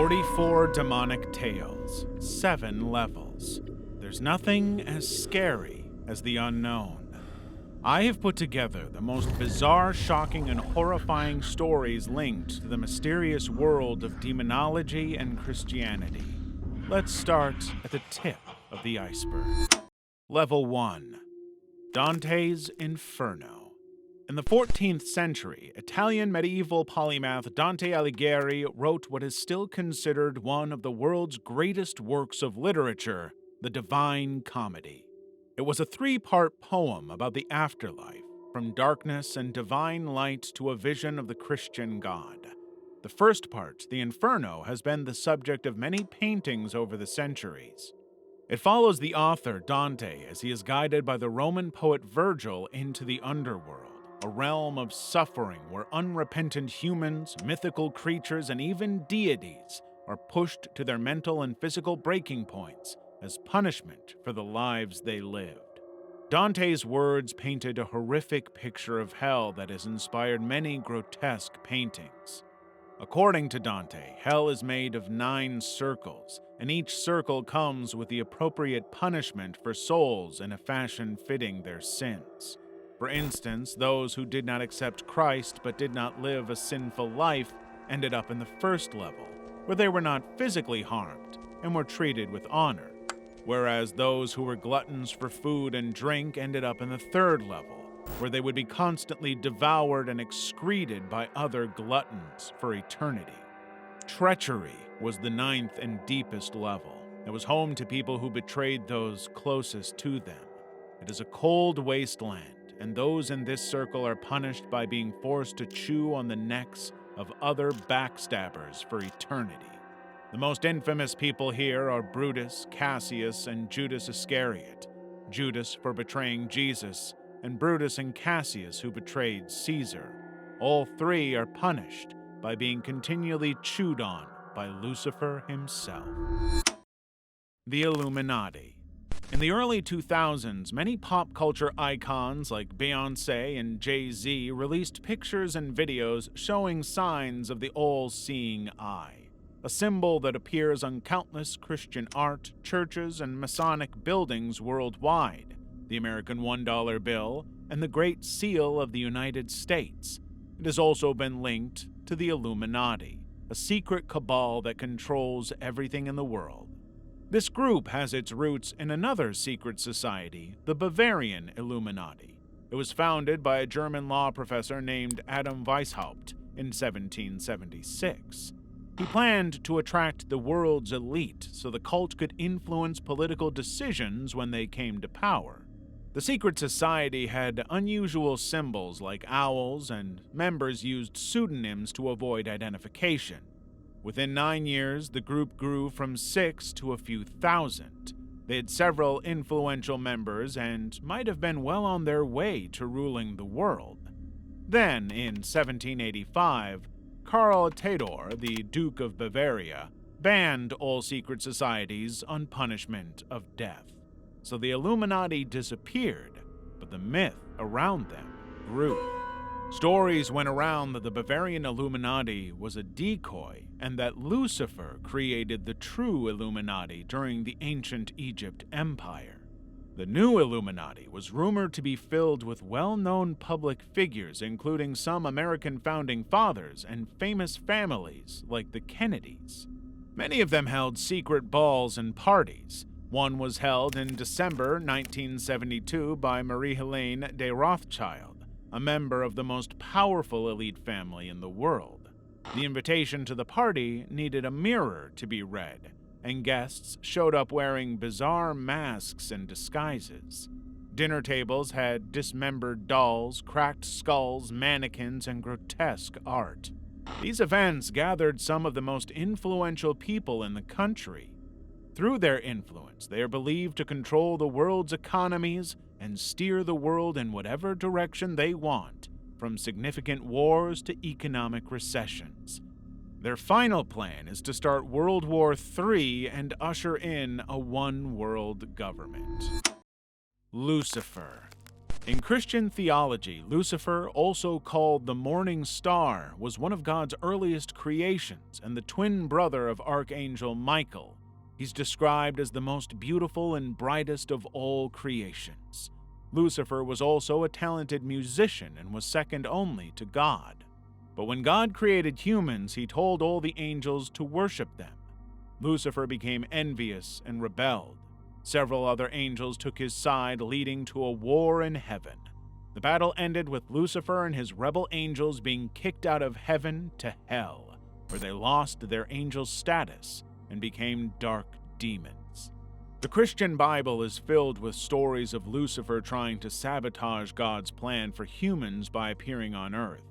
44 demonic tales, 7 levels. There's nothing as scary as the unknown. I have put together the most bizarre, shocking, and horrifying stories linked to the mysterious world of demonology and Christianity. Let's start at the tip of the iceberg. Level 1. Dante's Inferno. In the 14th century, Italian medieval polymath Dante Alighieri wrote what is still considered one of the world's greatest works of literature, the Divine Comedy. It was a 3-part poem about the afterlife, from darkness and divine light to a vision of the Christian God. The first part, the Inferno, has been the subject of many paintings over the centuries. It follows the author, Dante, as he is guided by the Roman poet Virgil into the underworld, a realm of suffering where unrepentant humans, mythical creatures, and even deities are pushed to their mental and physical breaking points as punishment for the lives they lived. Dante's words painted a horrific picture of hell that has inspired many grotesque paintings. According to Dante, hell is made of 9 circles, and each circle comes with the appropriate punishment for souls in a fashion fitting their sins. For instance, those who did not accept Christ but did not live a sinful life ended up in the first level, where they were not physically harmed and were treated with honor, whereas those who were gluttons for food and drink ended up in the third level, where they would be constantly devoured and excreted by other gluttons for eternity. Treachery was the 9th and deepest level. It was home to people who betrayed those closest to them. It is a cold wasteland, and those in this circle are punished by being forced to chew on the necks of other backstabbers for eternity. The most infamous people here are Brutus, Cassius, and Judas Iscariot. Judas for betraying Jesus, and Brutus and Cassius who betrayed Caesar. All 3 are punished by being continually chewed on by Lucifer himself. The Illuminati. In the early 2000s, many pop culture icons like Beyoncé and Jay-Z released pictures and videos showing signs of the all-seeing eye, a symbol that appears on countless Christian art, churches, and Masonic buildings worldwide, the American $1 bill, and the Great Seal of the United States. It has also been linked to the Illuminati, a secret cabal that controls everything in the world. This group has its roots in another secret society, the Bavarian Illuminati. It was founded by a German law professor named Adam Weishaupt in 1776. He planned to attract the world's elite so the cult could influence political decisions when they came to power. The secret society had unusual symbols like owls, and members used pseudonyms to avoid identification. Within 9 years, the group grew from 6 to a few thousand. They had several influential members and might have been well on their way to ruling the world. Then, in 1785, Karl Theodor, the Duke of Bavaria, banned all secret societies on punishment of death. So the Illuminati disappeared, but the myth around them grew. Stories went around that the Bavarian Illuminati was a decoy and that Lucifer created the true Illuminati during the ancient Egypt Empire. The new Illuminati was rumored to be filled with well-known public figures, including some American founding fathers and famous families like the Kennedys. Many of them held secret balls and parties. One was held in December 1972 by Marie-Helene de Rothschild, a member of the most powerful elite family in the world. The invitation to the party needed a mirror to be read, and guests showed up wearing bizarre masks and disguises. Dinner tables had dismembered dolls, cracked skulls, mannequins, and grotesque art. These events gathered some of the most influential people in the country. Through their influence, they are believed to control the world's economies and steer the world in whatever direction they want, from significant wars to economic recessions. Their final plan is to start World War III and usher in a one-world government. Lucifer. In Christian theology, Lucifer, also called the morning star, was one of God's earliest creations and the twin brother of Archangel Michael. He's described as the most beautiful and brightest of all creations. Lucifer was also a talented musician and was second only to God. But when God created humans, he told all the angels to worship them. Lucifer became envious and rebelled. Several other angels took his side, leading to a war in heaven. The battle ended with Lucifer and his rebel angels being kicked out of heaven to hell, where they lost their angel status and became dark demons. The Christian Bible is filled with stories of Lucifer trying to sabotage God's plan for humans by appearing on earth.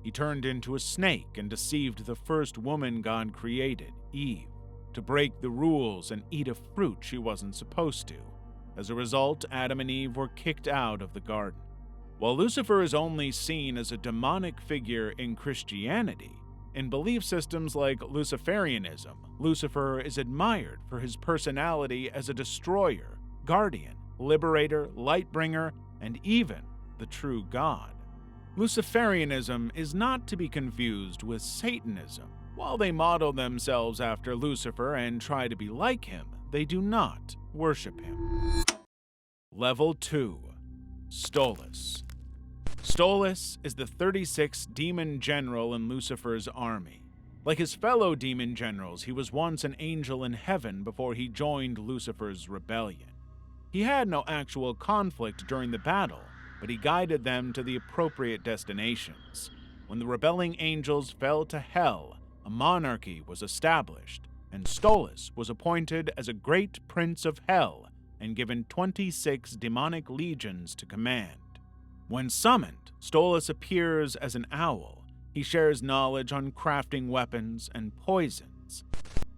He turned into a snake and deceived the first woman God created, Eve, to break the rules and eat a fruit she wasn't supposed to. As a result, Adam and Eve were kicked out of the garden. While Lucifer is only seen as a demonic figure in Christianity, in belief systems like Luciferianism, Lucifer is admired for his personality as a destroyer, guardian, liberator, lightbringer, and even the true God. Luciferianism is not to be confused with Satanism. While they model themselves after Lucifer and try to be like him, they do not worship him. Level 2. Stolas. Stolas is the 36th demon general in Lucifer's army. Like his fellow demon generals, he was once an angel in heaven before he joined Lucifer's rebellion. He had no actual conflict during the battle, but he guided them to the appropriate destinations. When the rebelling angels fell to hell, a monarchy was established, and Stolas was appointed as a great prince of hell and given 26 demonic legions to command. When summoned, Stolas appears as an owl. He shares knowledge on crafting weapons and poisons.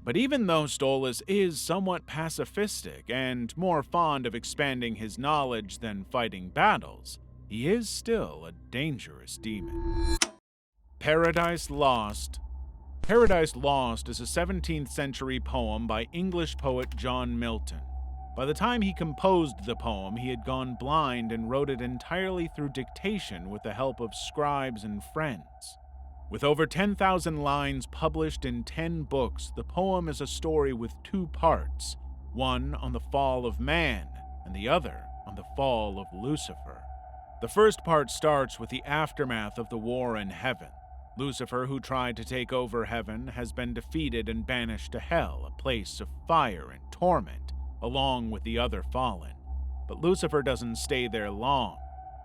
But even though Stolas is somewhat pacifistic and more fond of expanding his knowledge than fighting battles, he is still a dangerous demon. Paradise Lost. Paradise Lost is a 17th century poem by English poet John Milton. By the time he composed the poem, he had gone blind and wrote it entirely through dictation with the help of scribes and friends. With over 10,000 lines published in 10 books, the poem is a story with 2 parts, one on the fall of man and the other on the fall of Lucifer. The first part starts with the aftermath of the war in heaven. Lucifer, who tried to take over heaven, has been defeated and banished to hell, a place of fire and torment, along with the other fallen. But Lucifer doesn't stay there long.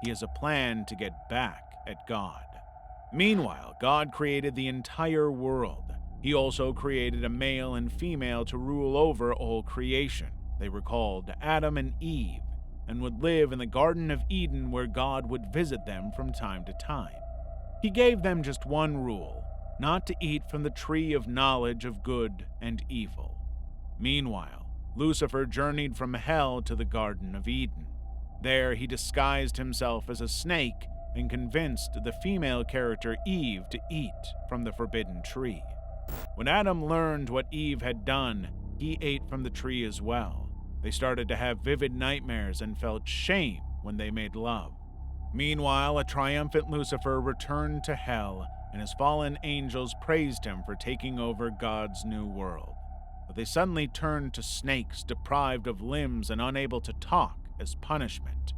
He has a plan to get back at God. Meanwhile, God created the entire world. He also created a male and female to rule over all creation. They were called Adam and Eve, and would live in the Garden of Eden where God would visit them from time to time. He gave them just one rule, not to eat from the tree of knowledge of good and evil. Meanwhile, Lucifer journeyed from hell to the Garden of Eden. There he disguised himself as a snake and convinced the female character Eve to eat from the forbidden tree. When Adam learned what Eve had done, he ate from the tree as well. They started to have vivid nightmares and felt shame when they made love. Meanwhile, a triumphant Lucifer returned to hell, and his fallen angels praised him for taking over God's new world. But they suddenly turned to snakes, deprived of limbs and unable to talk, as punishment.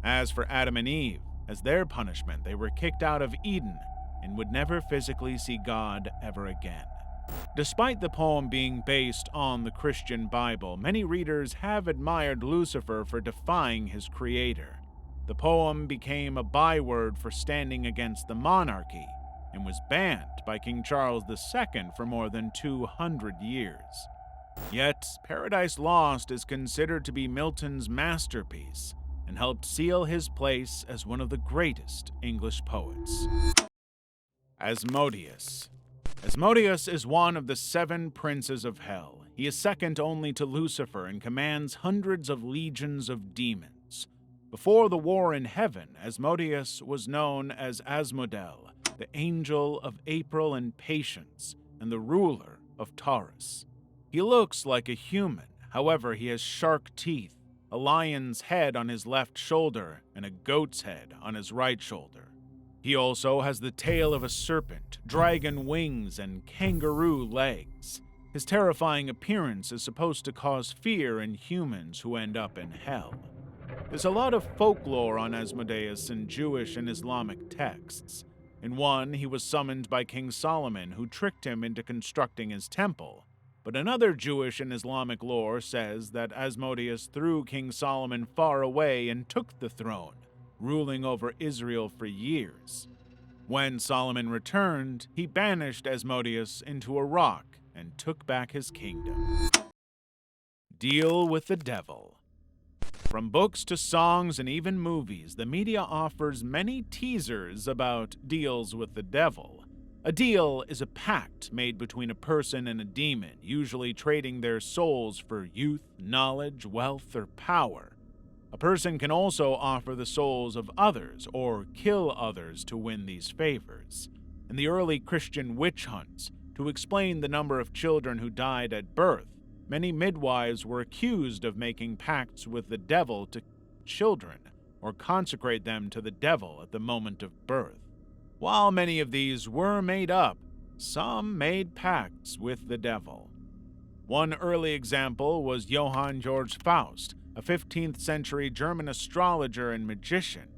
As for Adam and Eve, as their punishment, they were kicked out of Eden and would never physically see God ever again. Despite the poem being based on the Christian Bible, many readers have admired Lucifer for defying his creator. The poem became a byword for standing against the monarchy and was banned by King Charles II for more than 200 years. Yet, Paradise Lost is considered to be Milton's masterpiece and helped seal his place as one of the greatest English poets. Asmodeus. Asmodeus is one of the 7 princes of hell. He is second only to Lucifer and commands hundreds of legions of demons. Before the war in heaven, Asmodeus was known as Asmodel, the angel of April and patience, and the ruler of Taurus. He looks like a human, however he has shark teeth, a a lion's head on his left shoulder and a goat's head on his right shoulder. He also has the tail of a serpent, dragon wings, and kangaroo legs. His terrifying appearance is supposed to cause fear in humans who end up in hell. There's a lot of folklore on Asmodeus in Jewish and Islamic texts. In one, he was summoned by King Solomon, who tricked him into constructing his temple. But another Jewish and Islamic lore says that Asmodeus threw King Solomon far away and took the throne, ruling over Israel for years. When Solomon returned, he banished Asmodeus into a rock and took back his kingdom. Deal with the devil. From books to songs and even movies, the media offers many teasers about deals with the devil. A deal is a pact made between a person and a demon, usually trading their souls for youth, knowledge, wealth, or power. A person can also offer the souls of others or kill others to win these favors. In the early Christian witch hunts, to explain the number of children who died at birth, many midwives were accused of making pacts with the devil to children or consecrate them to the devil at the moment of birth. While many of these were made up, some made pacts with the devil. One early example was Johann Georg Faust, a 15th century German astrologer and magician.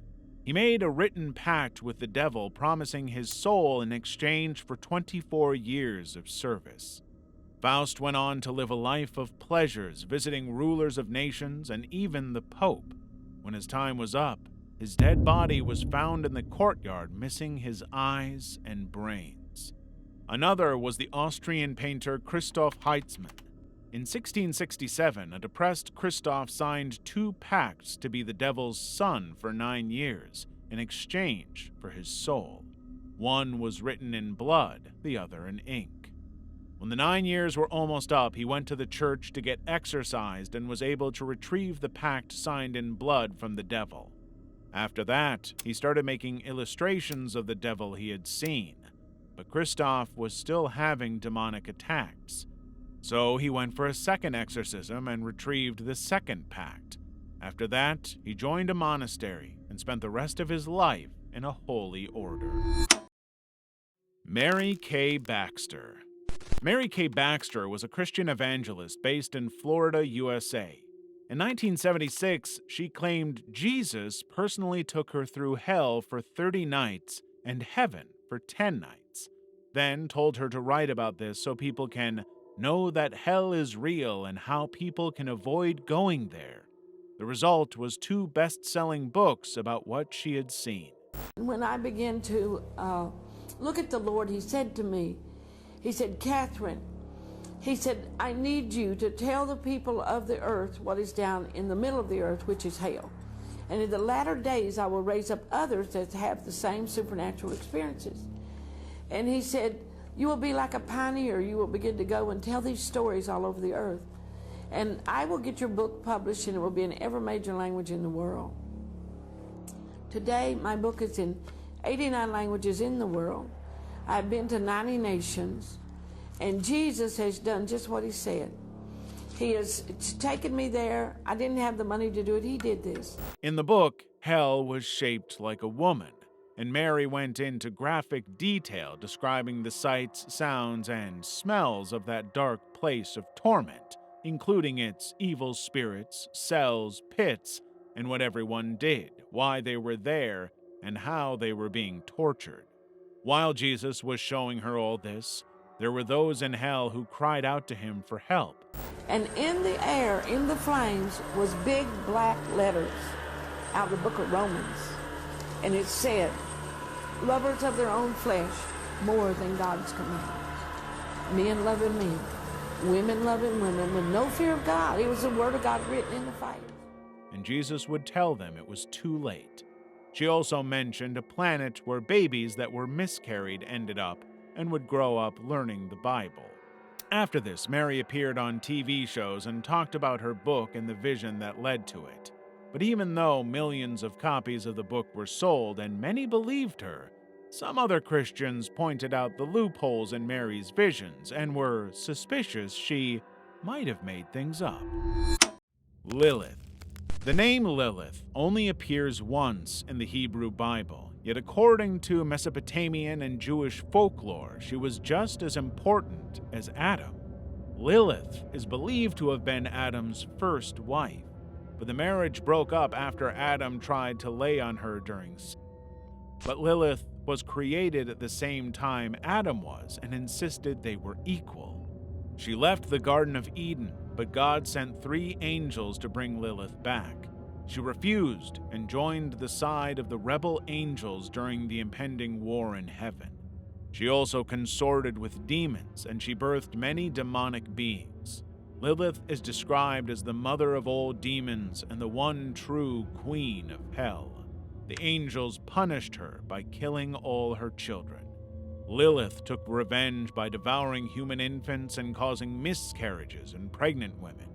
He made a written pact with the devil, promising his soul in exchange for 24 years of service. Faust went on to live a life of pleasures, visiting rulers of nations and even the Pope. When his time was up, his dead body was found in the courtyard, missing his eyes and brains. Another was the Austrian painter Christoph Heitzmann. In 1667, a depressed Christoph signed 2 pacts to be the devil's son for 9 years, in exchange for his soul. One was written in blood, the other in ink. When the 9 years were almost up, he went to the church to get exorcised and was able to retrieve the pact signed in blood from the devil. After that, he started making illustrations of the devil he had seen, but Christoph was still having demonic attacks. So he went for a second exorcism and retrieved the second pact. After that, he joined a monastery and spent the rest of his life in a holy order. Mary K. Baxter. Mary K. Baxter was a Christian evangelist based in Florida, USA. In 1976, she claimed Jesus personally took her through hell for 30 nights and heaven for 10 nights, then told her to write about this so people can know that hell is real and how people can avoid going there. The result was 2 best-selling books about what she had seen. When I began to look at the Lord, he said to me, he said, Catherine, he said, I need you to tell the people of the earth what is down in the middle of the earth, which is hell. And in the latter days, I will raise up others that have the same supernatural experiences. And he said, you will be like a pioneer. You will begin to go and tell these stories all over the earth. And I will get your book published, and it will be in every major language in the world. Today, my book is in 89 languages in the world. I've been to 90 nations, and Jesus has done just what he said. He has taken me there. I didn't have the money to do it. He did this. In the book, hell was shaped like a woman, and Mary went into graphic detail describing the sights, sounds, and smells of that dark place of torment, including its evil spirits, cells, pits, and what everyone did, why they were there, and how they were being tortured. While Jesus was showing her all this, there were those in hell who cried out to him for help. And in the air, in the flames, was big black letters out of the book of Romans. And it said, lovers of their own flesh more than God's commandments. Men loving men, women loving women, with no fear of God. It was the word of God written in the fire. And Jesus would tell them it was too late. She also mentioned a planet where babies that were miscarried ended up and would grow up learning the Bible. After this, Mary appeared on TV shows and talked about her book and the vision that led to it. But even though millions of copies of the book were sold and many believed her, some other Christians pointed out the loopholes in Mary's visions and were suspicious she might have made things up. Lilith. The name Lilith only appears once in the Hebrew Bible, yet according to Mesopotamian and Jewish folklore, she was just as important as Adam. Lilith is believed to have been Adam's first wife, but the marriage broke up after Adam tried to lay on her during sin. But Lilith was created at the same time Adam was and insisted they were equal. She left the Garden of Eden, but God sent 3 angels to bring Lilith back. She refused and joined the side of the rebel angels during the impending war in heaven. She also consorted with demons, and she birthed many demonic beings. Lilith is described as the mother of all demons and the one true queen of hell. The angels punished her by killing all her children. Lilith took revenge by devouring human infants and causing miscarriages in pregnant women.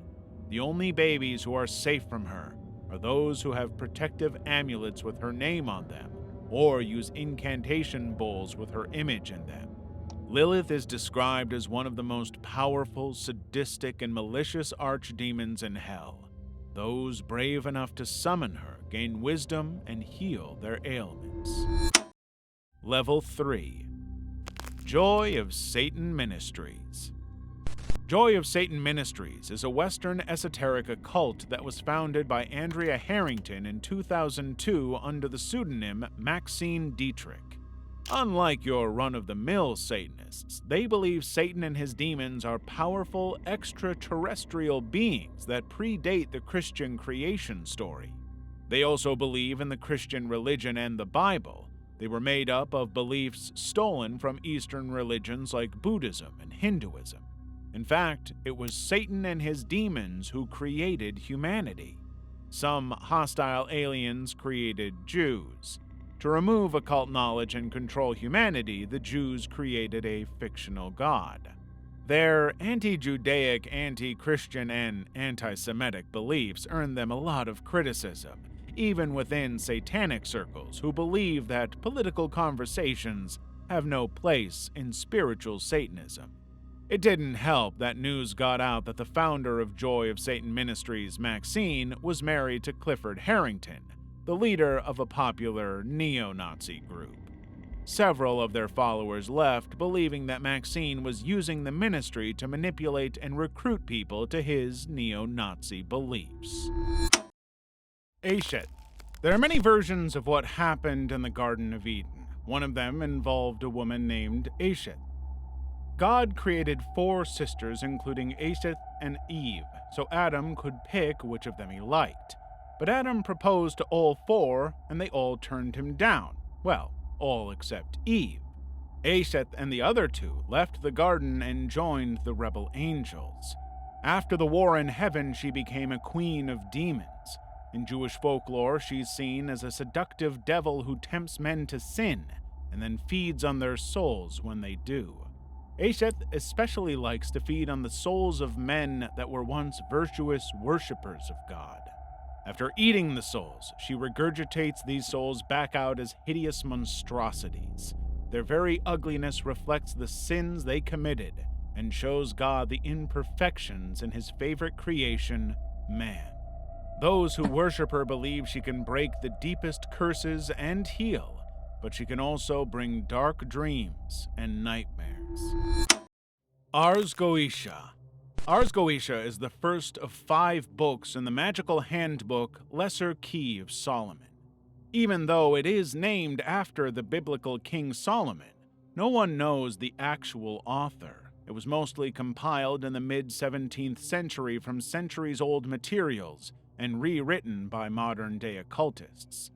The only babies who are safe from her are those who have protective amulets with her name on them, or use incantation bowls with her image in them. Lilith is described as one of the most powerful, sadistic, and malicious archdemons in hell. Those brave enough to summon her gain wisdom and heal their ailments. Level 3. Joy of Satan Ministries. Joy of Satan Ministries is a Western esoteric occult that was founded by Andrea Harrington in 2002 under the pseudonym Maxine Dietrich. Unlike your run-of-the-mill Satanists, they believe Satan and his demons are powerful extraterrestrial beings that predate the Christian creation story. They also believe in the Christian religion and the Bible. They were made up of beliefs stolen from Eastern religions like Buddhism and Hinduism. In fact, it was Satan and his demons who created humanity. Some hostile aliens created Jews. To remove occult knowledge and control humanity, the Jews created a fictional god. Their anti-Judaic, anti-Christian, and anti-Semitic beliefs earned them a lot of criticism, even within satanic circles who believe that political conversations have no place in spiritual Satanism. It didn't help that news got out that the founder of Joy of Satan Ministries, Maxine, was married to Clifford Harrington, the leader of a popular neo-Nazi group. Several of their followers left, believing that Maxine was using the ministry to manipulate and recruit people to his neo-Nazi beliefs. Aeshet. There are many versions of what happened in the Garden of Eden. One of them involved a woman named Aeshet. God created 4 sisters, including Aeshet and Eve, so Adam could pick which of them he liked. But Adam proposed to all 4, and they all turned him down. Well, all except Eve. Aeshet and the other 2 left the garden and joined the rebel angels. After the war in heaven, she became a queen of demons. In Jewish folklore, she's seen as a seductive devil who tempts men to sin, and then feeds on their souls when they do. Aeshet especially likes to feed on the souls of men that were once virtuous worshippers of God. After eating the souls, she regurgitates these souls back out as hideous monstrosities. Their very ugliness reflects the sins they committed and shows God the imperfections in his favorite creation, man. Those who worship her believe she can break the deepest curses and heal, but she can also bring dark dreams and nightmares. Ars Goetia. Ars Goetia is the first of 5 books in the magical handbook Lesser Key of Solomon. Even though it is named after the biblical King Solomon, no one knows the actual author. It was mostly compiled in the mid-17th century from centuries-old materials and rewritten by modern-day occultists.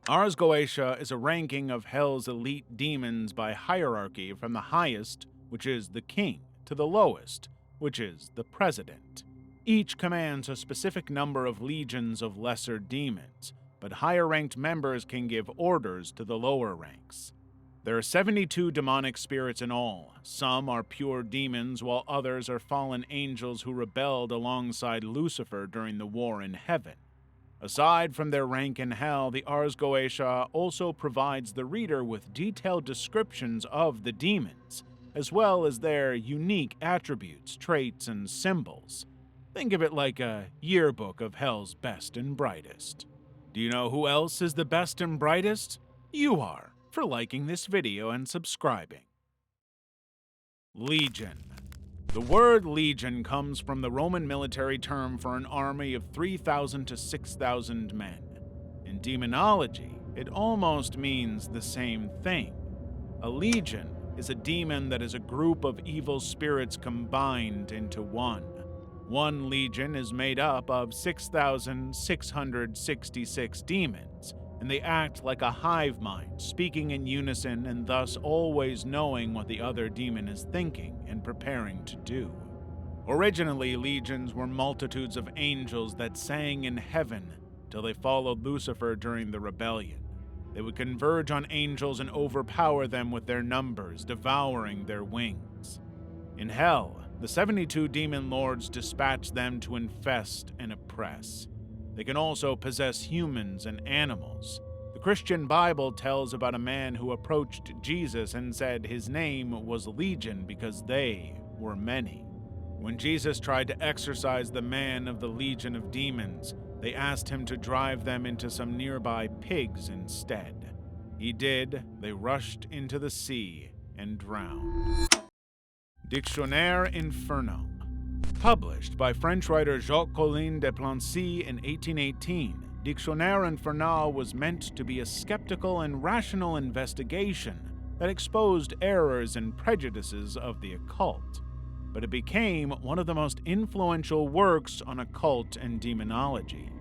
Ars Goetia is a ranking of hell's elite demons by hierarchy from the highest, which is the king, to the lowest, which is the president. Each commands a specific number of legions of lesser demons, but higher-ranked members can give orders to the lower ranks. There are 72 demonic spirits in all. Some are pure demons, while others are fallen angels who rebelled alongside Lucifer during the war in heaven. Aside from their rank in hell, the Ars Goetia also provides the reader with detailed descriptions of the demons, as well as their unique attributes, traits, and symbols. Think of it like a yearbook of hell's best and brightest. Do you know who else is the best and brightest? You are, for liking this video and subscribing. Legion. The word legion comes from the Roman military term for an army of 3,000 to 6,000 men. In demonology, it almost means the same thing. A legion is a demon that is a group of evil spirits combined into one. One legion is made up of 6,666 demons, and they act like a hive mind, speaking in unison and thus always knowing what the other demon is thinking and preparing to do. Originally, legions were multitudes of angels that sang in heaven till they followed Lucifer during the rebellion. They would converge on angels and overpower them with their numbers, devouring their wings. In hell, the 72 demon lords dispatch them to infest and oppress. They can also possess humans and animals. The Christian Bible tells about a man who approached Jesus and said his name was Legion because they were many. When Jesus tried to exorcise the man of the legion of demons, they asked him to drive them into some nearby pigs instead. He did. They rushed into the sea and drowned. Dictionnaire Infernal. Published by French writer Jacques-Collin de Plancy in 1818, Dictionnaire Infernal was meant to be a skeptical and rational investigation that exposed errors and prejudices of the occult. But it became one of the most influential works on occult and demonology.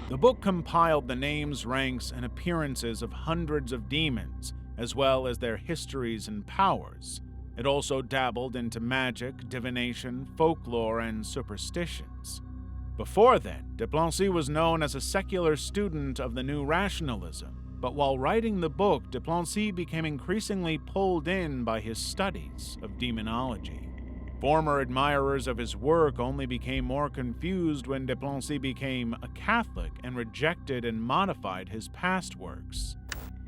The book compiled the names, ranks, and appearances of hundreds of demons, as well as their histories and powers. It also dabbled into magic, divination, folklore, and superstitions. Before then, de Plancy was known as a secular student of the New Rationalism, but while writing the book, de Plancy became increasingly pulled in by his studies of demonology. Former admirers of his work only became more confused when de Plancy became a Catholic and rejected and modified his past works.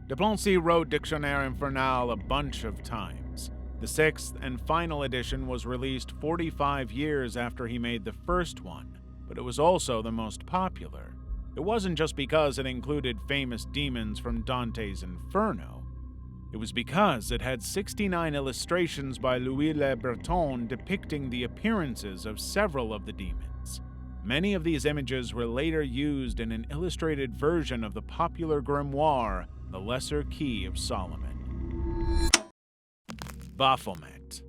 De Plancy wrote Dictionnaire Infernal a bunch of times. The sixth and final edition was released 45 years after he made the first one, but it was also the most popular. It wasn't just because it included famous demons from Dante's Inferno. It was because it had 69 illustrations by Louis Le Breton depicting the appearances of several of the demons. Many of these images were later used in an illustrated version of the popular grimoire, The Lesser Key of Solomon. Baphomet.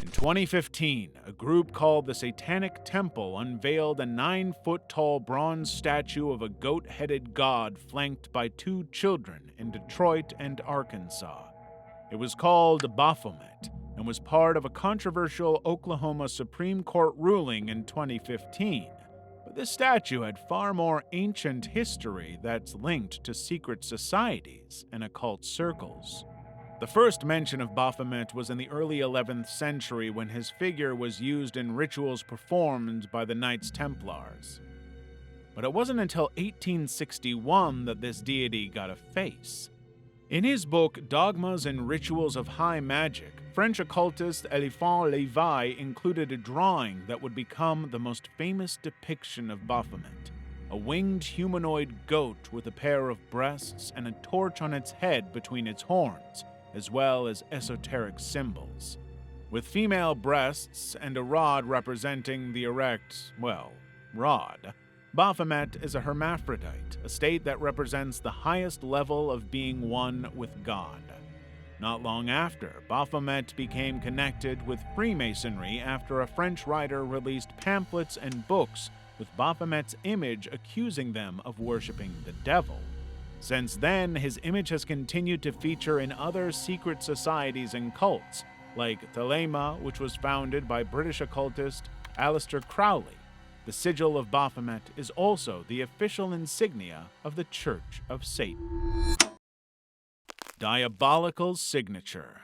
In 2015, a group called the Satanic Temple unveiled a 9-foot-tall bronze statue of a goat-headed god flanked by 2 children in Detroit and Arkansas. It was called Baphomet and was part of a controversial Oklahoma Supreme Court ruling in 2015. But this statue had far more ancient history that's linked to secret societies and occult circles. The first mention of Baphomet was in the early 11th century when his figure was used in rituals performed by the Knights Templars. But it wasn't until 1861 that this deity got a face. In his book Dogmas and Rituals of High Magic, French occultist Eliphant Lévy included a drawing that would become the most famous depiction of Baphomet. A winged humanoid goat with a pair of breasts and a torch on its head between its horns, as well as esoteric symbols. With female breasts and a rod representing the erect, rod, Baphomet is a hermaphrodite, a state that represents the highest level of being one with God. Not long after, Baphomet became connected with Freemasonry after a French writer released pamphlets and books with Baphomet's image accusing them of worshiping the devil. Since then, his image has continued to feature in other secret societies and cults, like Thelema, which was founded by British occultist Aleister Crowley. The sigil of Baphomet is also the official insignia of the Church of Satan. Diabolical Signature.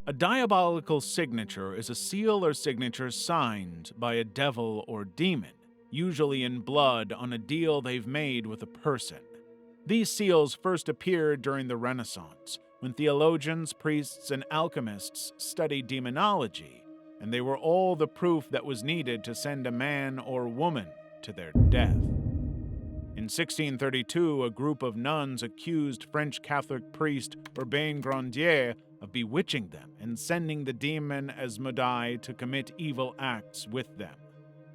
A diabolical signature is a seal or signature signed by a devil or demon, usually in blood on a deal they've made with a person. These seals first appeared during the Renaissance, when theologians, priests, and alchemists studied demonology, and they were all the proof that was needed to send a man or woman to their death. In 1632, a group of nuns accused French Catholic priest Urbain Grandier of bewitching them and sending the demon Asmodai to commit evil acts with them.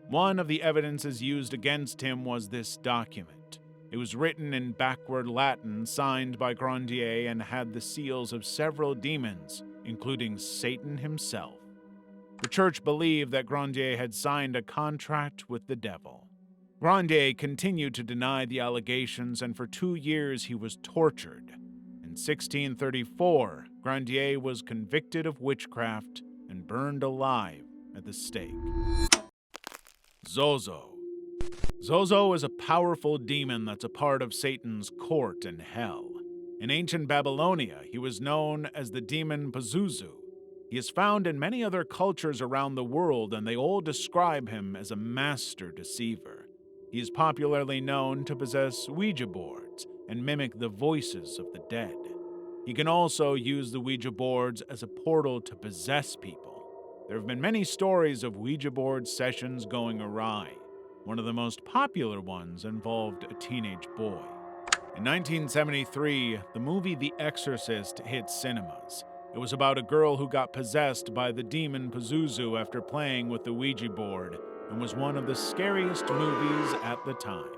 One of the evidences used against him was this document. It was written in backward Latin, signed by Grandier, and had the seals of several demons, including Satan himself. The church believed that Grandier had signed a contract with the devil. Grandier continued to deny the allegations, and for 2 years he was tortured. In 1634, Grandier was convicted of witchcraft and burned alive at the stake. Zozo. Zozo is a powerful demon that's a part of Satan's court in hell. In ancient Babylonia, he was known as the demon Pazuzu. He is found in many other cultures around the world, and they all describe him as a master deceiver. He is popularly known to possess Ouija boards and mimic the voices of the dead. He can also use the Ouija boards as a portal to possess people. There have been many stories of Ouija board sessions going awry. One of the most popular ones involved a teenage boy. In 1973, the movie The Exorcist hit cinemas. It was about a girl who got possessed by the demon Pazuzu after playing with the Ouija board, and was one of the scariest movies at the time.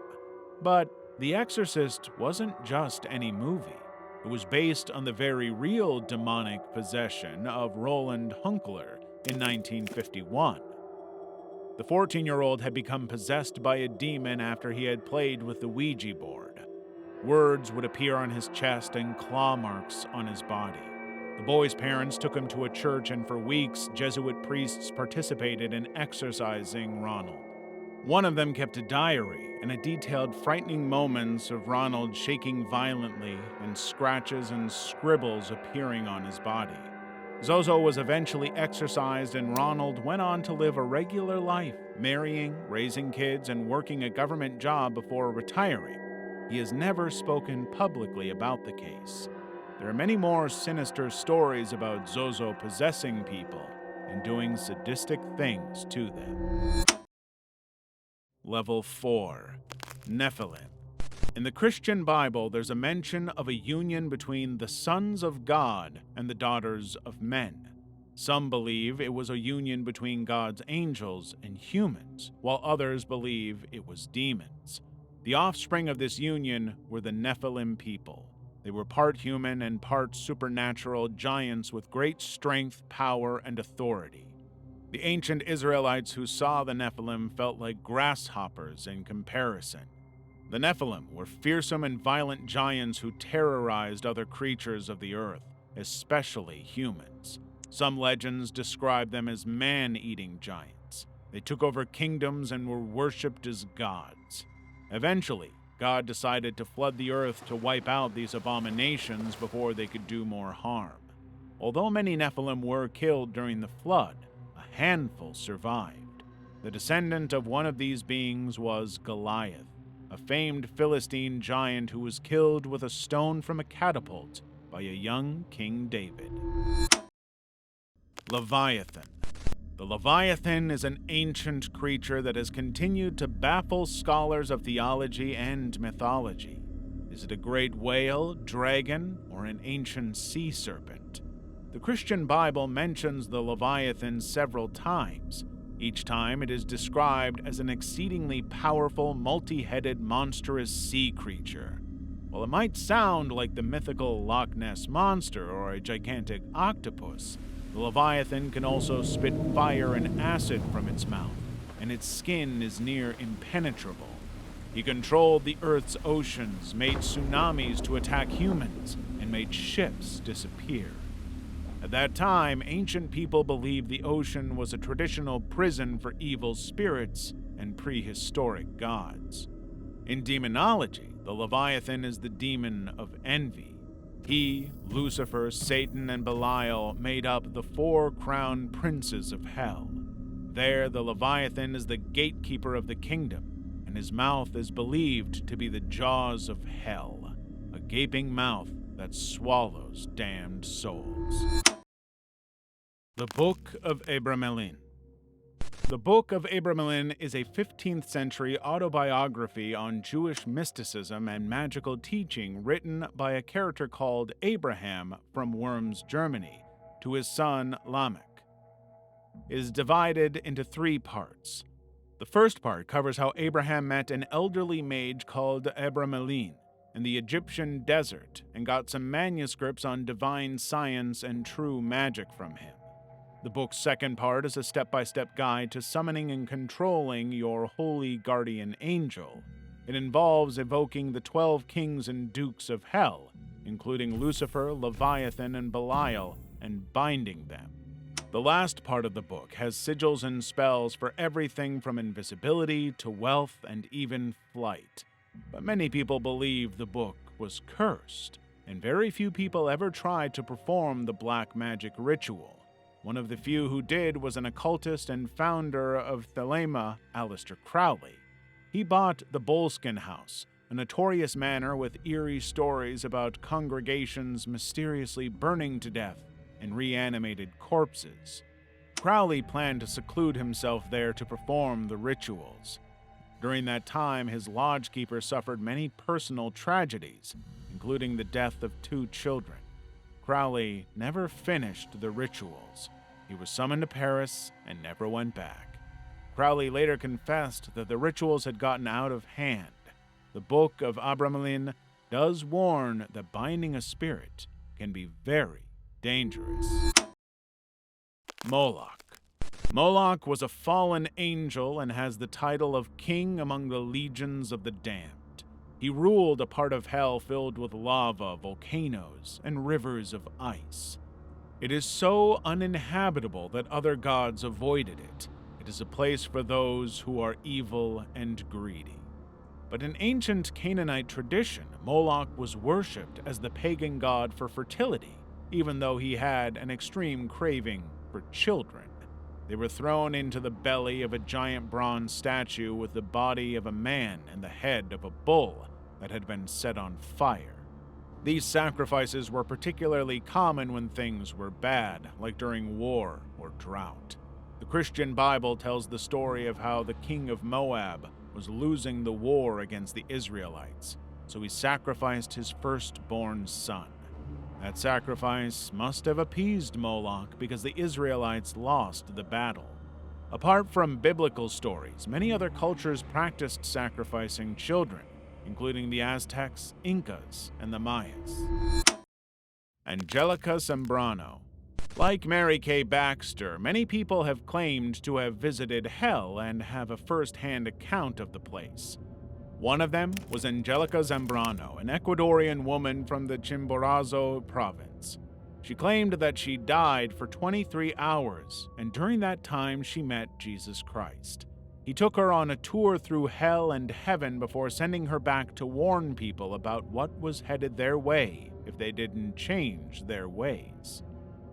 But The Exorcist wasn't just any movie. It was based on the very real demonic possession of Roland Hunkler in 1951. The 14-year-old had become possessed by a demon after he had played with the Ouija board. Words would appear on his chest and claw marks on his body. The boy's parents took him to a church, and for weeks, Jesuit priests participated in exorcising Ronald. One of them kept a diary, and it detailed frightening moments of Ronald shaking violently and scratches and scribbles appearing on his body. Zozo was eventually exorcised, and Ronald went on to live a regular life, marrying, raising kids, and working a government job before retiring. He has never spoken publicly about the case. There are many more sinister stories about Zozo possessing people and doing sadistic things to them. Level 4. Nephilim. In the Christian Bible, there's a mention of a union between the sons of God and the daughters of men. Some believe it was a union between God's angels and humans, while others believe it was demons. The offspring of this union were the Nephilim people. They were part human and part supernatural giants with great strength, power, and authority. The ancient Israelites who saw the Nephilim felt like grasshoppers in comparison. The Nephilim were fearsome and violent giants who terrorized other creatures of the earth, especially humans. Some legends describe them as man-eating giants. They took over kingdoms and were worshipped as gods. Eventually, God decided to flood the earth to wipe out these abominations before they could do more harm. Although many Nephilim were killed during the flood, a handful survived. The descendant of one of these beings was Goliath, a famed Philistine giant who was killed with a stone from a catapult by a young King David. Leviathan. The Leviathan is an ancient creature that has continued to baffle scholars of theology and mythology. Is it a great whale, dragon, or an ancient sea serpent? The Christian Bible mentions the Leviathan several times. Each time it is described as an exceedingly powerful, multi-headed, monstrous sea creature. While it might sound like the mythical Loch Ness Monster or a gigantic octopus, the Leviathan can also spit fire and acid from its mouth, and its skin is near impenetrable. He controlled the Earth's oceans, made tsunamis to attack humans, and made ships disappear. At that time, ancient people believed the ocean was a traditional prison for evil spirits and prehistoric gods. In demonology, the Leviathan is the demon of envy. He, Lucifer, Satan, and Belial made up the 4 crowned princes of hell. There, the Leviathan is the gatekeeper of the kingdom, and his mouth is believed to be the jaws of hell, a gaping mouth that swallows damned souls. The Book of Abramelin. The Book of Abramelin is a 15th century autobiography on Jewish mysticism and magical teaching written by a character called Abraham from Worms, Germany, to his son Lamech. It is divided into 3 parts. The first part covers how Abraham met an elderly mage called Abramelin in the Egyptian desert and got some manuscripts on divine science and true magic from him. The book's second part is a step-by-step guide to summoning and controlling your holy guardian angel. It involves evoking the 12 kings and dukes of hell, including Lucifer, Leviathan, and Belial, and binding them. The last part of the book has sigils and spells for everything from invisibility to wealth and even flight. But many people believe the book was cursed, and very few people ever tried to perform the black magic ritual. One of the few who did was an occultist and founder of Thelema, Aleister Crowley. He bought the Boleskine House, a notorious manor with eerie stories about congregations mysteriously burning to death and reanimated corpses. Crowley planned to seclude himself there to perform the rituals. During that time, his lodgekeeper suffered many personal tragedies, including the death of 2 children. Crowley never finished the rituals. He was summoned to Paris and never went back. Crowley later confessed that the rituals had gotten out of hand. The Book of Abramelin does warn that binding a spirit can be very dangerous. Moloch. Moloch was a fallen angel and has the title of king among the legions of the damned. He ruled a part of hell filled with lava, volcanoes, and rivers of ice. It is so uninhabitable that other gods avoided it. It is a place for those who are evil and greedy. But in ancient Canaanite tradition, Moloch was worshipped as the pagan god for fertility, even though he had an extreme craving for children. They were thrown into the belly of a giant bronze statue with the body of a man and the head of a bull that had been set on fire. These sacrifices were particularly common when things were bad, like during war or drought. The Christian Bible tells the story of how the king of Moab was losing the war against the Israelites, so he sacrificed his firstborn son. That sacrifice must have appeased Moloch because the Israelites lost the battle. Apart from biblical stories, many other cultures practiced sacrificing children, including the Aztecs, Incas, and the Mayas. Angelica Zambrano. Like Mary Kay Baxter, many people have claimed to have visited hell and have a first-hand account of the place. One of them was Angelica Zambrano, an Ecuadorian woman from the Chimborazo province. She claimed that she died for 23 hours, and during that time she met Jesus Christ. He took her on a tour through hell and heaven before sending her back to warn people about what was headed their way if they didn't change their ways.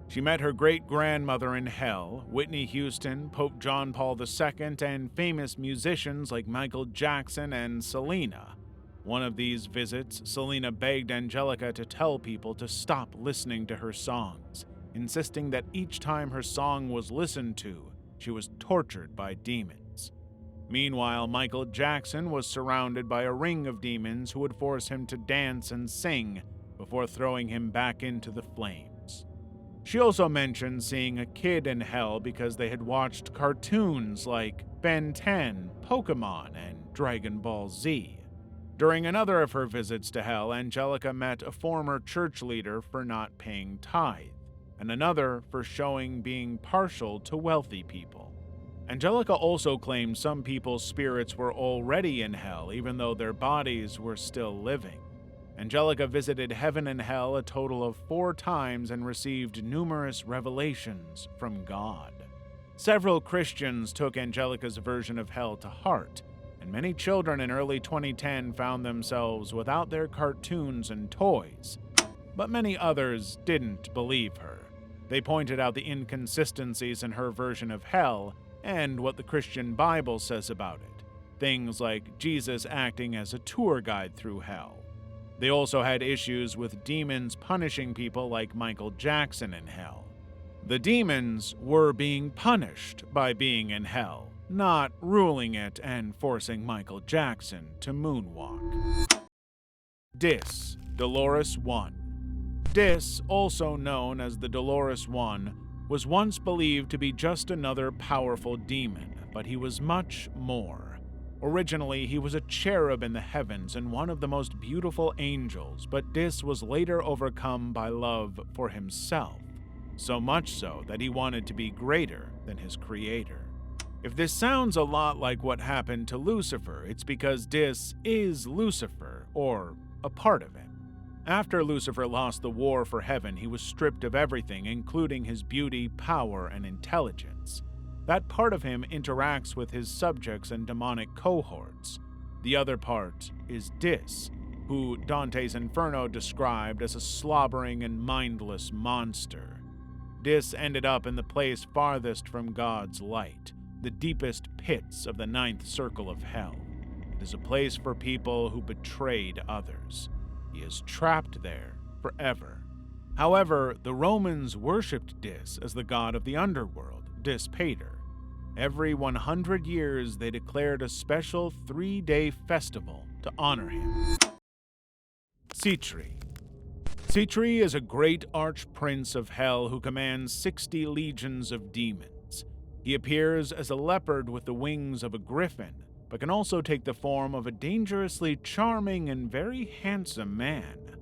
She met her great-grandmother in hell, Whitney Houston, Pope John Paul II, and famous musicians like Michael Jackson and Selena. One of these visits, Selena begged Angelica to tell people to stop listening to her songs, insisting that each time her song was listened to, she was tortured by demons. Meanwhile, Michael Jackson was surrounded by a ring of demons who would force him to dance and sing before throwing him back into the flames. She also mentioned seeing a kid in hell because they had watched cartoons like Ben 10, Pokemon, and Dragon Ball Z. During another of her visits to hell, Angelica met a former church leader for not paying tithe, and another for showing being partial to wealthy people. Angelica also claimed some people's spirits were already in hell, even though their bodies were still living. Angelica visited heaven and hell a total of 4 times and received numerous revelations from God. Several Christians took Angelica's version of hell to heart, and many children in early 2010 found themselves without their cartoons and toys. But many others didn't believe her. They pointed out the inconsistencies in her version of hell and what the Christian Bible says about it, things like Jesus acting as a tour guide through hell. They also had issues with demons punishing people like Michael Jackson in hell. The demons were being punished by being in hell, not ruling it and forcing Michael Jackson to moonwalk. Dis, Dolorous One. Dis, also known as the Dolorous One, was once believed to be just another powerful demon, but he was much more. Originally, he was a cherub in the heavens and one of the most beautiful angels, but Dis was later overcome by love for himself, so much so that he wanted to be greater than his creator. If this sounds a lot like what happened to Lucifer, it's because Dis is Lucifer, or a part of him. After Lucifer lost the war for heaven, he was stripped of everything, including his beauty, power, and intelligence. That part of him interacts with his subjects and demonic cohorts. The other part is Dis, who Dante's Inferno described as a slobbering and mindless monster. Dis ended up in the place farthest from God's light, the deepest pits of the ninth circle of hell. It is a place for people who betrayed others. He is trapped there forever. However, the Romans worshipped Dis as the god of the underworld, Dis Pater. Every 100 years, they declared a special 3-day festival to honor him. Sitri. Sitri is a great archprince of hell who commands 60 legions of demons. He appears as a leopard with the wings of a griffin, but can also take the form of a dangerously charming and very handsome man.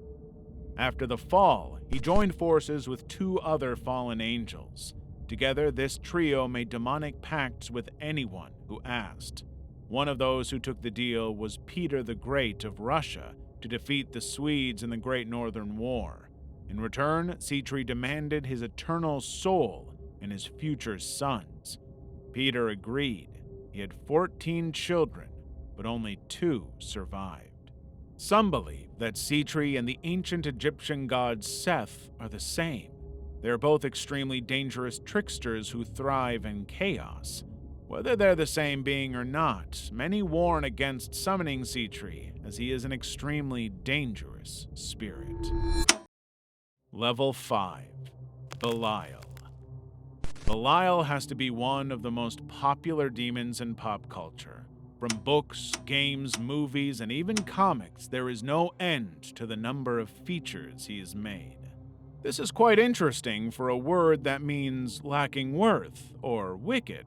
After the fall, he joined forces with 2 other fallen angels. Together, this trio made demonic pacts with anyone who asked. One of those who took the deal was Peter the Great of Russia to defeat the Swedes in the Great Northern War. In return, Sitri demanded his eternal soul and his future sons. Peter agreed. He had 14 children, but only 2 survived. Some believe that Sitri and the ancient Egyptian god Seth are the same. They are both extremely dangerous tricksters who thrive in chaos. Whether they're the same being or not, many warn against summoning Sitri, as he is an extremely dangerous spirit. Level 5. Belial. Belial has to be one of the most popular demons in pop culture. From books, games, movies, and even comics, there is no end to the number of features he has made. This is quite interesting for a word that means lacking worth or wicked.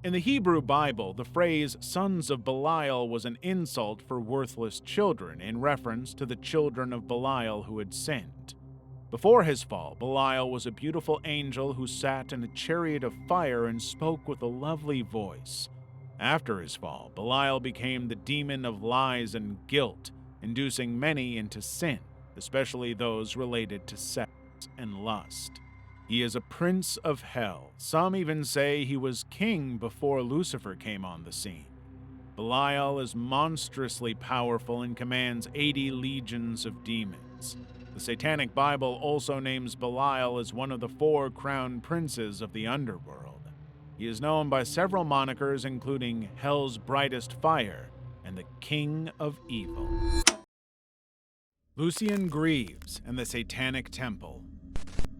In the Hebrew Bible, the phrase sons of Belial was an insult for worthless children in reference to the children of Belial who had sinned. Before his fall, Belial was a beautiful angel who sat in a chariot of fire and spoke with a lovely voice. After his fall, Belial became the demon of lies and guilt, inducing many into sin, especially those related to sex and lust. He is a prince of hell. Some even say he was king before Lucifer came on the scene. Belial is monstrously powerful and commands 80 legions of demons. The Satanic Bible also names Belial as one of the 4 crowned princes of the underworld. He is known by several monikers, including Hell's Brightest Fire and the King of Evil. Lucien Greaves and the Satanic Temple.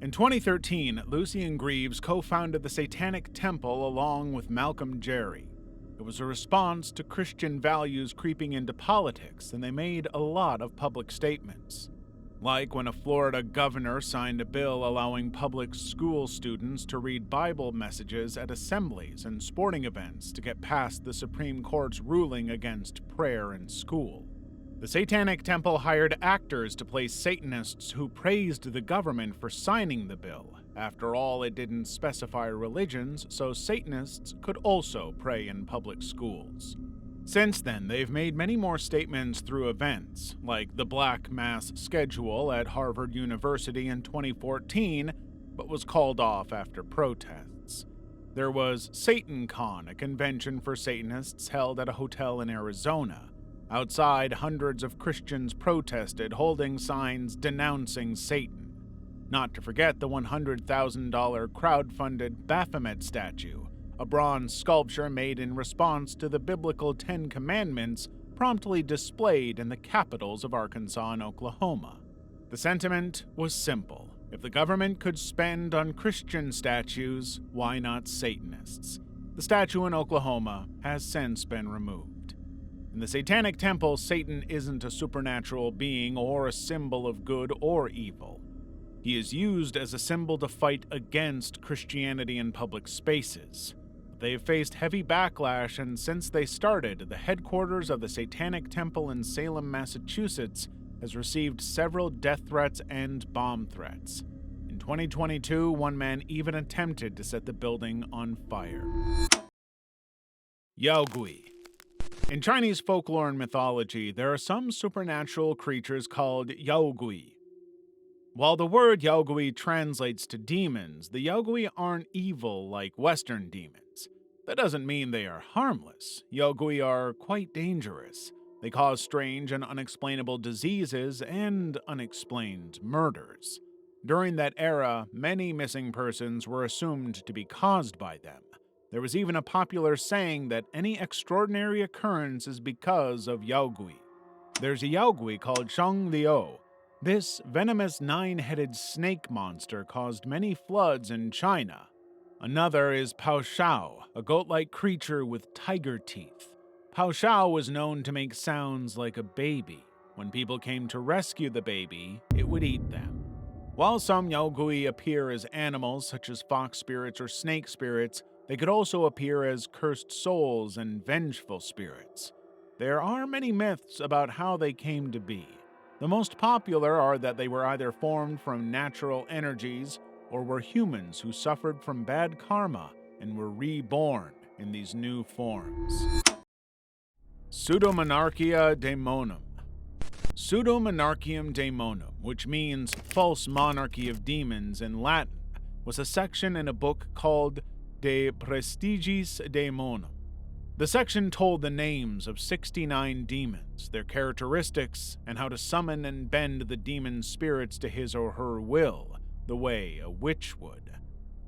In 2013, Lucien Greaves co-founded the Satanic Temple along with Malcolm Jerry. It was a response to Christian values creeping into politics, and they made a lot of public statements. Like when a Florida governor signed a bill allowing public school students to read Bible messages at assemblies and sporting events to get past the Supreme Court's ruling against prayer in school. The Satanic Temple hired actors to play Satanists who praised the government for signing the bill. After all, it didn't specify religions, so Satanists could also pray in public schools. Since then, they've made many more statements through events, like the Black Mass schedule at Harvard University in 2014, but was called off after protests. There was SatanCon, a convention for Satanists held at a hotel in Arizona. Outside, hundreds of Christians protested, holding signs denouncing Satan. Not to forget the $100,000 crowd-funded Baphomet statue, a bronze sculpture made in response to the biblical 10 Commandments promptly displayed in the capitals of Arkansas and Oklahoma. The sentiment was simple. If the government could spend on Christian statues, why not Satanists? The statue in Oklahoma has since been removed. In the Satanic Temple, Satan isn't a supernatural being or a symbol of good or evil. He is used as a symbol to fight against Christianity in public spaces. They have faced heavy backlash, and since they started, the headquarters of the Satanic Temple in Salem, Massachusetts, has received several death threats and bomb threats. In 2022, one man even attempted to set the building on fire. Yaogui. In Chinese folklore and mythology, there are some supernatural creatures called yaogui. While the word yaogui translates to demons, the yaogui aren't evil like Western demons. That doesn't mean they are harmless. Yaogui are quite dangerous. They cause strange and unexplainable diseases and unexplained murders. During that era, many missing persons were assumed to be caused by them. There was even a popular saying that any extraordinary occurrence is because of yaogui. There's a yaogui called Shang Liu. This venomous 9-headed snake monster caused many floods in China. Another is Pao Shao, a goat-like creature with tiger teeth. Pao Shao was known to make sounds like a baby. When people came to rescue the baby, it would eat them. While some yaogui appear as animals, such as fox spirits or snake spirits, they could also appear as cursed souls and vengeful spirits. There are many myths about how they came to be. The most popular are that they were either formed from natural energies or were humans who suffered from bad karma and were reborn in these new forms. Pseudomonarchia Daemonum. Pseudomonarchium Daemonum, which means false monarchy of demons in Latin, was a section in a book called De Prestigis Daemonum. The section told the names of 69 demons, their characteristics, and how to summon and bend the demon spirits to his or her will, the way a witch would.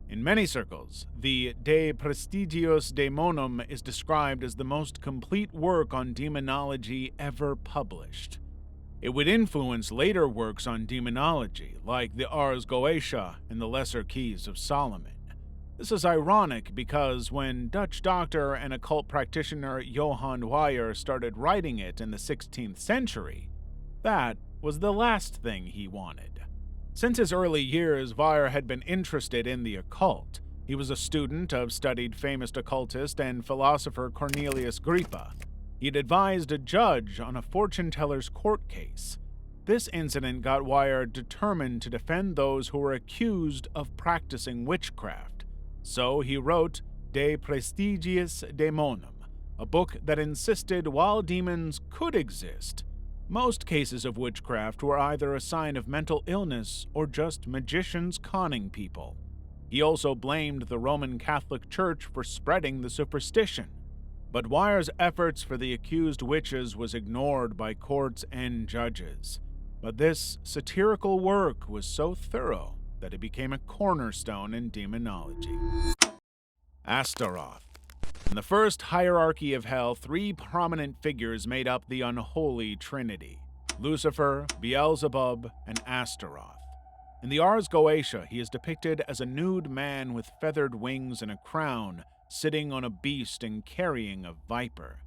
In many circles, the De Prestigios Daemonum is described as the most complete work on demonology ever published. It would influence later works on demonology, like the Ars Goetia and the Lesser Keys of Solomon. This is ironic because when Dutch doctor and occult practitioner Johann Weyer started writing it in the 16th century, that was the last thing he wanted. Since his early years, Weyer had been interested in the occult. He was a student of studied famous occultist and philosopher Cornelius Agrippa. He had advised a judge on a fortune-teller's court case. This incident got Weyer determined to defend those who were accused of practicing witchcraft. So he wrote De Prestigiis Daemonum, a book that insisted while demons could exist, most cases of witchcraft were either a sign of mental illness or just magicians conning people. He also blamed the Roman Catholic Church for spreading the superstition. But Weyer's efforts for the accused witches was ignored by courts and judges. But this satirical work was so thorough that it became a cornerstone in demonology. Astaroth. In the first hierarchy of hell, 3 prominent figures made up the unholy trinity: Lucifer, Beelzebub, and Astaroth. In the Ars Goetia, he is depicted as a nude man with feathered wings and a crown, sitting on a beast and carrying a viper.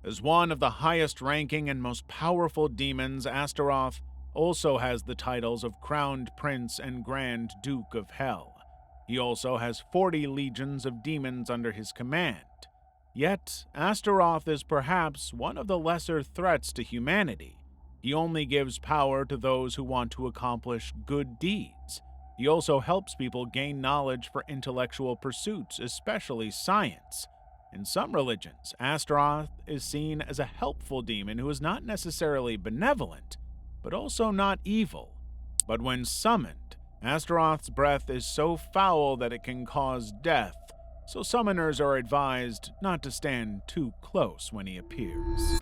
As one of the highest-ranking and most powerful demons, Astaroth also has the titles of Crowned Prince and Grand Duke of Hell. He also has 40 legions of demons under his command. Yet, Astaroth is perhaps one of the lesser threats to humanity. He only gives power to those who want to accomplish good deeds. He also helps people gain knowledge for intellectual pursuits, especially science. In some religions, Astaroth is seen as a helpful demon who is not necessarily benevolent, but also not evil. But when summoned, Astaroth's breath is so foul that it can cause death, so summoners are advised not to stand too close when he appears.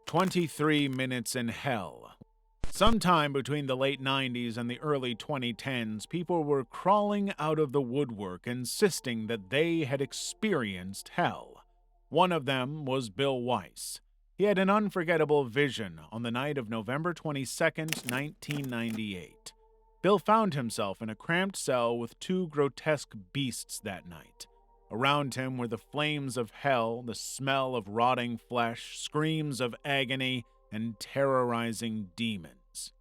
23 Minutes in Hell. Sometime between the late 90s and the early 2010s, people were crawling out of the woodwork insisting that they had experienced hell. One of them was Bill Weiss. He had an unforgettable vision on the night of November 22, 1998. Bill found himself in a cramped cell with two grotesque beasts that night. Around him were the flames of hell, the smell of rotting flesh, screams of agony, and terrorizing demons.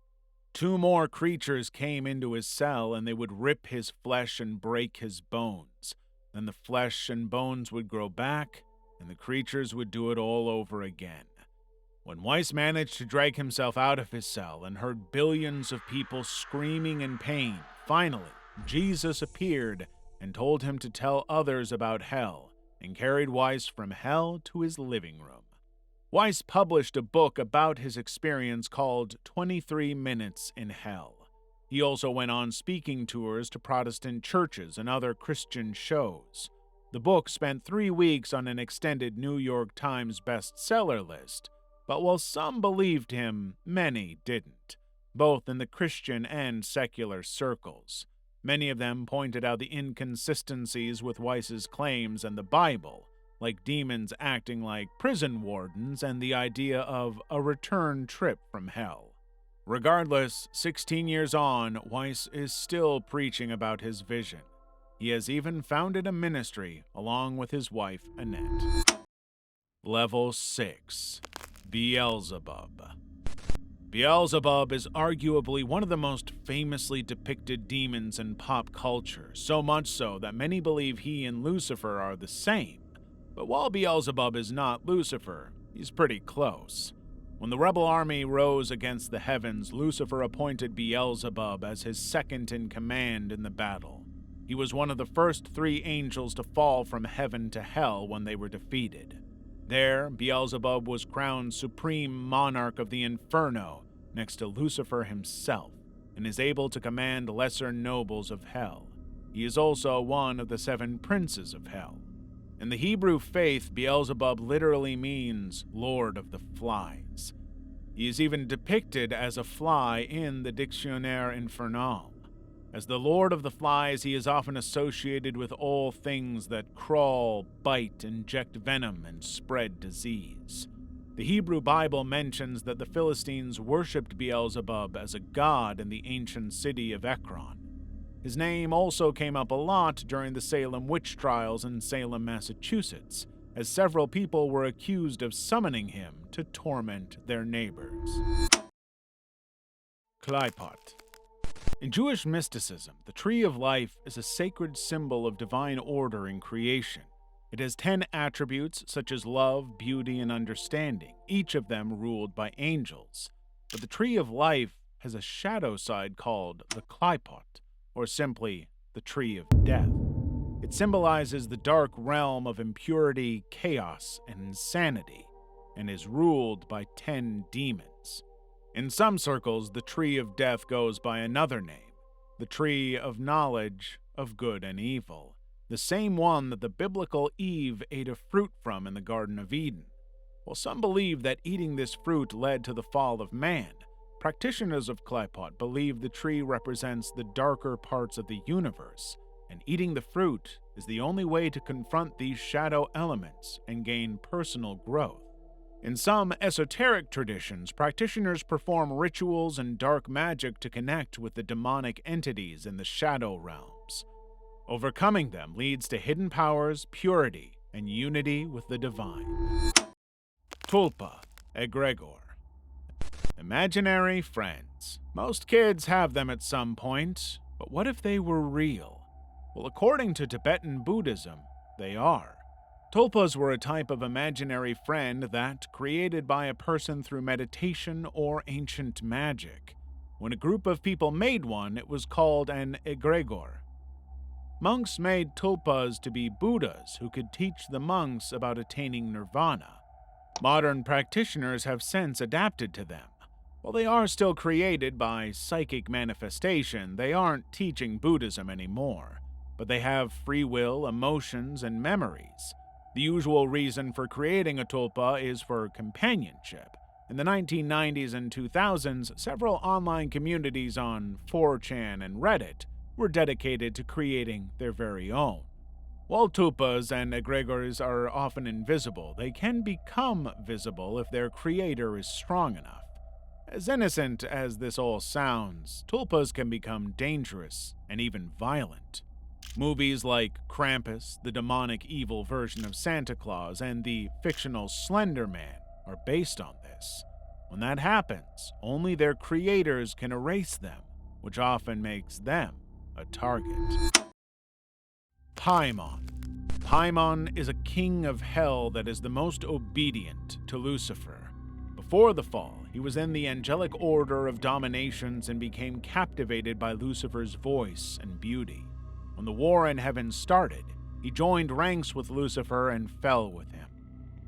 Two more creatures came into his cell, and they would rip his flesh and break his bones. Then the flesh and bones would grow back, and the creatures would do it all over again. When Weiss managed to drag himself out of his cell and heard billions of people screaming in pain, finally, Jesus appeared and told him to tell others about hell, and carried Weiss from hell to his living room. Weiss published a book about his experience called 23 Minutes in Hell. He also went on speaking tours to Protestant churches and other Christian shows. The book spent 3 weeks on an extended New York Times bestseller list, but while some believed him, many didn't, both in the Christian and secular circles. Many of them pointed out the inconsistencies with Weiss's claims and the Bible, like demons acting like prison wardens and the idea of a return trip from hell. Regardless, 16 years on, Weiss is still preaching about his vision. He has even founded a ministry along with his wife, Annette. Level 6. Beelzebub. Beelzebub is arguably one of the most famously depicted demons in pop culture, so much so that many believe he and Lucifer are the same. But while Beelzebub is not Lucifer, he's pretty close. When the rebel army rose against the heavens, Lucifer appointed Beelzebub as his second in command in the battle. He was one of the first 3 angels to fall from heaven to hell when they were defeated. There, Beelzebub was crowned supreme monarch of the Inferno next to Lucifer himself, and is able to command lesser nobles of hell. He is also one of the 7 princes of hell. In the Hebrew faith, Beelzebub literally means Lord of the Flies. He is even depicted as a fly in the Dictionnaire Infernal. As the Lord of the Flies, he is often associated with all things that crawl, bite, inject venom, and spread disease. The Hebrew Bible mentions that the Philistines worshipped Beelzebub as a god in the ancient city of Ekron. His name also came up a lot during the Salem witch trials in Salem, Massachusetts, as several people were accused of summoning him to torment their neighbors. Klipot. In Jewish mysticism, the Tree of Life is a sacred symbol of divine order in creation. It has 10 attributes such as love, beauty, and understanding, each of them ruled by angels. But the Tree of Life has a shadow side called the Klipot, or simply the Tree of Death. It symbolizes the dark realm of impurity, chaos, and insanity, and is ruled by 10 demons. In some circles, the Tree of Death goes by another name, the Tree of Knowledge of Good and Evil, the same one that the biblical Eve ate a fruit from in the Garden of Eden. While some believe that eating this fruit led to the fall of man, practitioners of Klipot believe the tree represents the darker parts of the universe, and eating the fruit is the only way to confront these shadow elements and gain personal growth. In some esoteric traditions, practitioners perform rituals and dark magic to connect with the demonic entities in the shadow realms. Overcoming them leads to hidden powers, purity, and unity with the divine. Tulpa, Egregor. Imaginary friends. Most kids have them at some point, but what if they were real? Well, according to Tibetan Buddhism, they are. Tulpas were a type of imaginary friend that, created by a person through meditation or ancient magic. When a group of people made one, it was called an egregor. Monks made tulpas to be Buddhas who could teach the monks about attaining nirvana. Modern practitioners have since adapted to them. While they are still created by psychic manifestation, they aren't teaching Buddhism anymore, but they have free will, emotions, and memories. The usual reason for creating a tulpa is for companionship. In the 1990s and 2000s, several online communities on 4chan and Reddit were dedicated to creating their very own. While tulpas and egregors are often invisible, they can become visible if their creator is strong enough. As innocent as this all sounds, tulpas can become dangerous and even violent. Movies like Krampus, the demonic evil version of Santa Claus, and the fictional Slender Man are based on this. When that happens, only their creators can erase them, which often makes them a target. Paimon. Paimon is a king of hell that is the most obedient to Lucifer. Before the fall, he was in the angelic order of dominations and became captivated by Lucifer's voice and beauty. When the war in heaven started, he joined ranks with Lucifer and fell with him.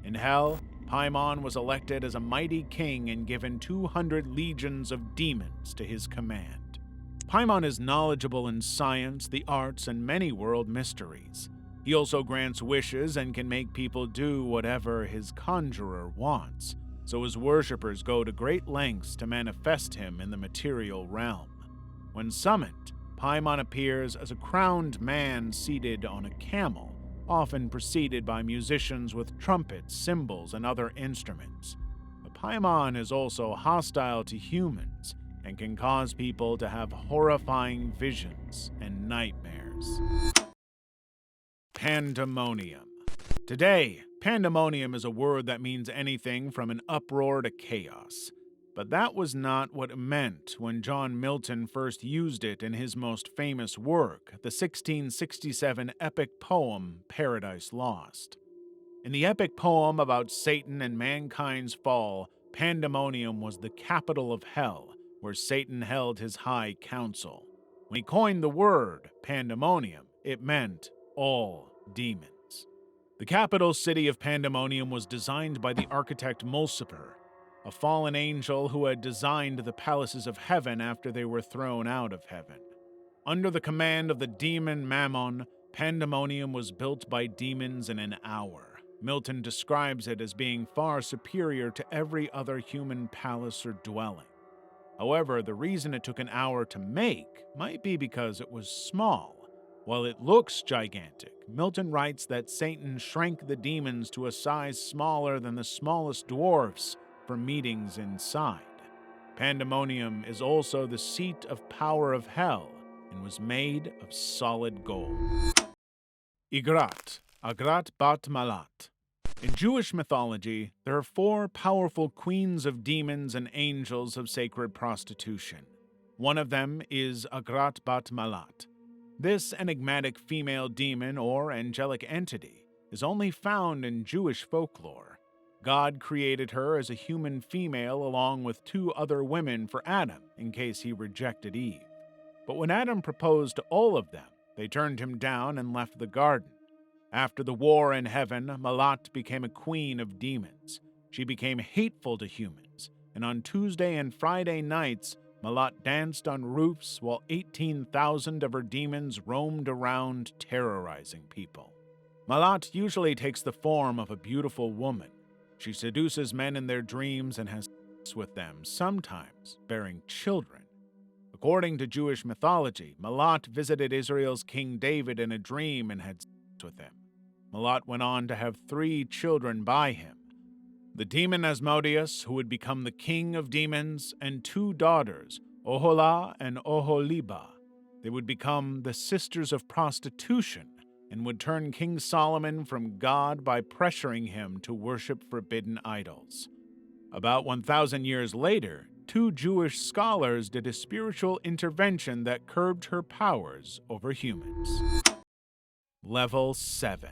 In hell, Paimon was elected as a mighty king and given 200 legions of demons to his command. Paimon is knowledgeable in science, the arts, and many world mysteries. He also grants wishes and can make people do whatever his conjurer wants, so his worshippers go to great lengths to manifest him in the material realm. When summoned, Paimon appears as a crowned man seated on a camel, often preceded by musicians with trumpets, cymbals, and other instruments. But Paimon is also hostile to humans and can cause people to have horrifying visions and nightmares. Pandemonium. Today, pandemonium is a word that means anything from an uproar to chaos. But that was not what it meant when John Milton first used it in his most famous work, the 1667 epic poem Paradise Lost. In the epic poem about Satan and mankind's fall, Pandemonium was the capital of hell, where Satan held his high council. When he coined the word pandemonium, it meant all demons. The capital city of Pandemonium was designed by the architect Mulciber, a fallen angel who had designed the palaces of heaven after they were thrown out of heaven. Under the command of the demon Mammon, Pandemonium was built by demons in an hour. Milton describes it as being far superior to every other human palace or dwelling. However, the reason it took an hour to make might be because it was small. While it looks gigantic, Milton writes that Satan shrank the demons to a size smaller than the smallest dwarfs for meetings inside. Pandemonium is also the seat of power of hell and was made of solid gold. Igrat, Agrat Bat Malat. In Jewish mythology, there are 4 powerful queens of demons and angels of sacred prostitution. One of them is Agrat Bat Malat. This enigmatic female demon or angelic entity is only found in Jewish folklore. God created her as a human female along with 2 other women for Adam in case he rejected Eve. But when Adam proposed to all of them, they turned him down and left the garden. After the war in heaven, Malat became a queen of demons. She became hateful to humans, and on Tuesday and Friday nights, Malat danced on roofs while 18,000 of her demons roamed around terrorizing people. Malat usually takes the form of a beautiful woman. She seduces men in their dreams and has sex with them, sometimes bearing children. According to Jewish mythology, Malat visited Israel's King David in a dream and had sex with him. Malat went on to have 3 children by him: the demon Asmodeus, who would become the king of demons, and 2 daughters, Oholah and Oholiba. They would become the sisters of prostitution and would turn King Solomon from God by pressuring him to worship forbidden idols. About 1,000 years later, 2 Jewish scholars did a spiritual intervention that curbed her powers over humans. Level 7.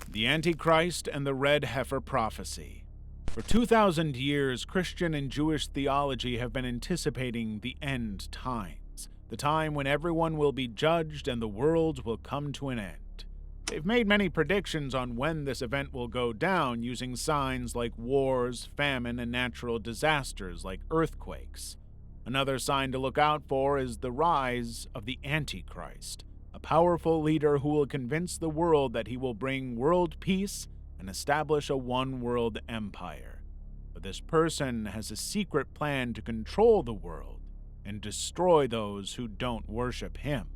The Antichrist and the Red Heifer Prophecy. For 2,000 years, Christian and Jewish theology have been anticipating the end times, the time when everyone will be judged and the world will come to an end. They've made many predictions on when this event will go down using signs like wars, famine, and natural disasters like earthquakes. Another sign to look out for is the rise of the Antichrist, a powerful leader who will convince the world that he will bring world peace and establish a one-world empire. But this person has a secret plan to control the world and destroy those who don't worship him.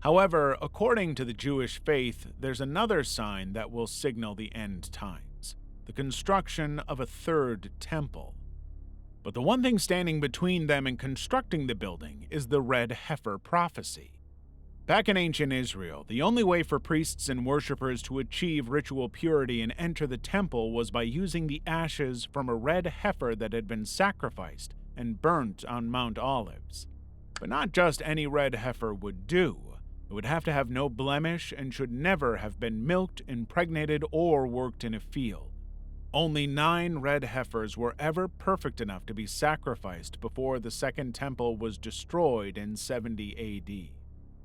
However, according to the Jewish faith, there's another sign that will signal the end times: the construction of a 3rd temple. But the one thing standing between them and constructing the building is the red heifer prophecy. Back in ancient Israel, the only way for priests and worshippers to achieve ritual purity and enter the temple was by using the ashes from a red heifer that had been sacrificed and burnt on Mount Olives. But not just any red heifer would do. It would have to have no blemish and should never have been milked, impregnated, or worked in a field. Only 9 red heifers were ever perfect enough to be sacrificed before the Second Temple was destroyed in 70 AD.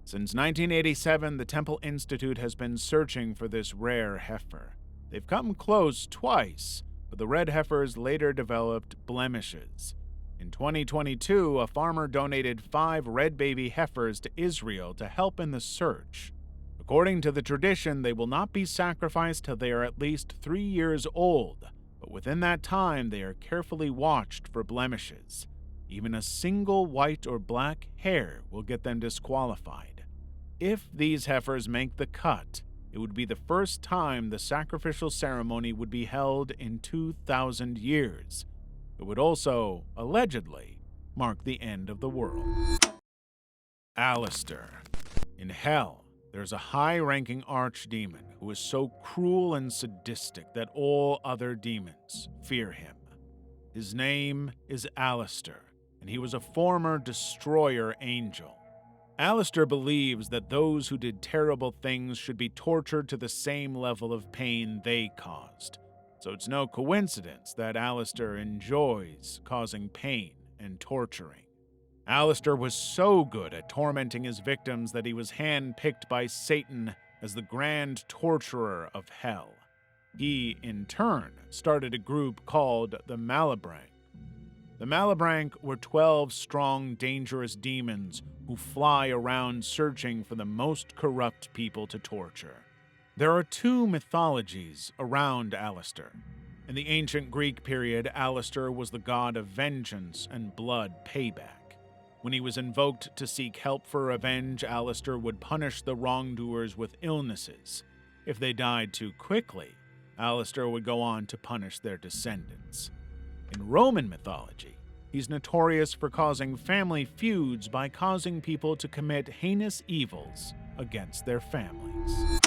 Since 1987, the Temple Institute has been searching for this rare heifer. They've come close twice, but the red heifers later developed blemishes. In 2022, a farmer donated 5 red baby heifers to Israel to help in the search. According to the tradition, they will not be sacrificed till they are at least 3 years old, but within that time they are carefully watched for blemishes. Even a single white or black hair will get them disqualified. If these heifers make the cut, it would be the first time the sacrificial ceremony would be held in 2,000 years. It would also, allegedly, mark the end of the world. Alistair. In hell, there's a high-ranking archdemon who is so cruel and sadistic that all other demons fear him. His name is Alistair, and he was a former destroyer angel. Alistair believes that those who did terrible things should be tortured to the same level of pain they caused. So it's no coincidence that Alistair enjoys causing pain and torturing. Alistair was so good at tormenting his victims that he was handpicked by Satan as the grand torturer of hell. He, in turn, started a group called the Malebranche. The Malebranche were 12 strong, dangerous demons who fly around searching for the most corrupt people to torture. There are 2 mythologies around Alistair. In the ancient Greek period, Alistair was the god of vengeance and blood payback. When he was invoked to seek help for revenge, Alistair would punish the wrongdoers with illnesses. If they died too quickly, Alistair would go on to punish their descendants. In Roman mythology, he's notorious for causing family feuds by causing people to commit heinous evils against their families.